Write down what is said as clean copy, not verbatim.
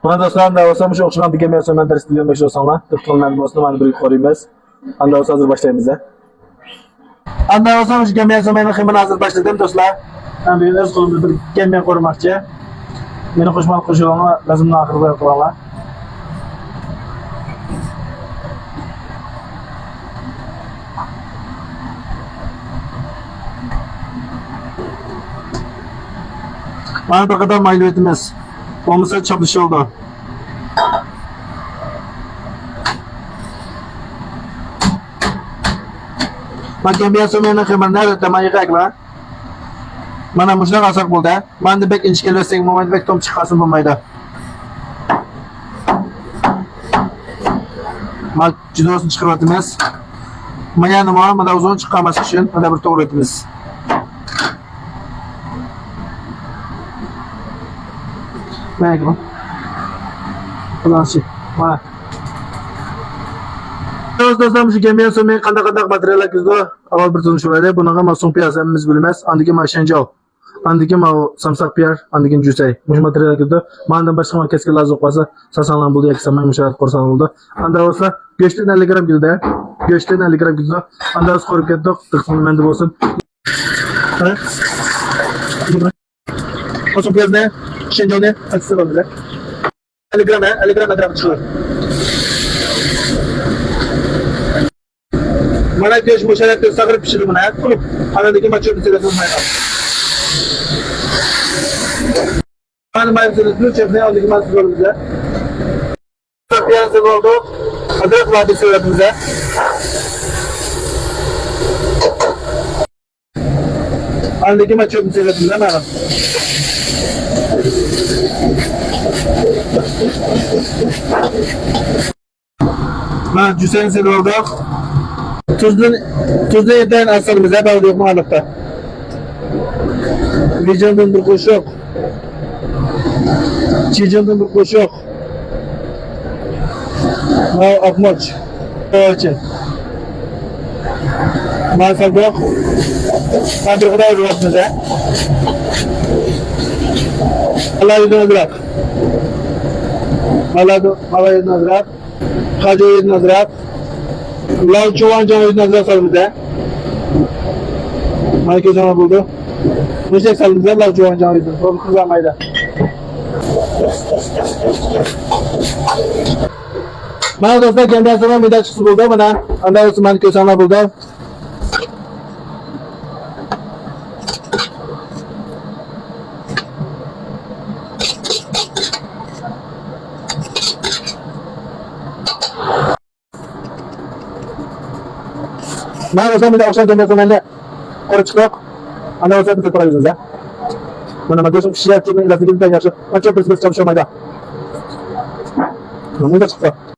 Buna dostlarım da olsa şu okşulan dikeme yazsam ben ders biliyorum 5 olsanlar. Tıpkılan olsun ben bir koruyayım. Anda olsa hazır başlayayım bize. Anda olsa şu dikeme yazsam ben hemen hazır başladım dostlar. Ben bir öz kolumda bir dikeme korumakçı. Beni koşmalı koşulama lazım ahırda yapılanlar. Bana da kadar maylı etmez. Olmasa çalışı oldu. Makin biasa mana kebenar tamai kakla. Mana musnah asak bolda. Mana bek inchkelar seng moment bek tom chiqasin bo'lmaydi. Mak judosini chiqaryapmiz. Mana nima? Mana uzun chiqarmas uchun mana bir to'g'ri etamiz. Mana Kullanışı. Mana. Dostlarım şu gemiye sonra qanday materiallar kizdi. Avval bir tanışmaydı. Bunaqa masum piyasamiz bilmez. Andiki mashanjal. Andiki ma samsaq piyar, andiki jusay. Mush materiallar kizdi. Mandan boshqa ma keskin lazoq bo'lsa, sasanlan bo'ldi, yoki samay musharat qursan bo'ldi. Anda bo'lsa, go'shtdan 50 gram kizdi. Go'shtdan 50 gram kizdi. Anda o'z qo'rib ketdik. Tiqsin menda bo'lsin. Masum piyaz ne? Shanjal ne? Qatsa bo'ldi. 50 gram, 50 gram atrofida chiqadi. Mana go'sht musharatda sag'irib pishirib buni, qilib, anadagi machorni selatmaydi. Mana mayonezini chepni oldik mas'ulimiz. Piyoz oldu. Adrak vadi selatimiz. Anadagi machorni selatimiz mana. Mana jusayni selatdik. Tuzlu eden asalımıza bağlıyıq malıqda. Vijandan bir qoşuq. Çijandan bir qoşuq. Mav akmoç. Ölçün. Mav saldoq. Ben bir qıda urvatımıza. Allah yüzünü bırak. Allah yüzünü bırak. Hacı yüzünü bırak. Lav çoğan canı yüzüne azra salımıza. Mayke canı buldu. Müşek salımıza lav çoğan canı yüzüne. Bu kızlamaydı. Bana dostlar kendi asırma midakçısı buldu. Bana anda olsun mayke canı buldu. Mana o'sha menda o'xshab kelgan menda qora chiqib, ana o'sha bitta qo'yamiz ya. Mana go'sht pishirib, keyin ilasiga yaxshi. Qancha bir çalışamaydi. Bunda chiqdi.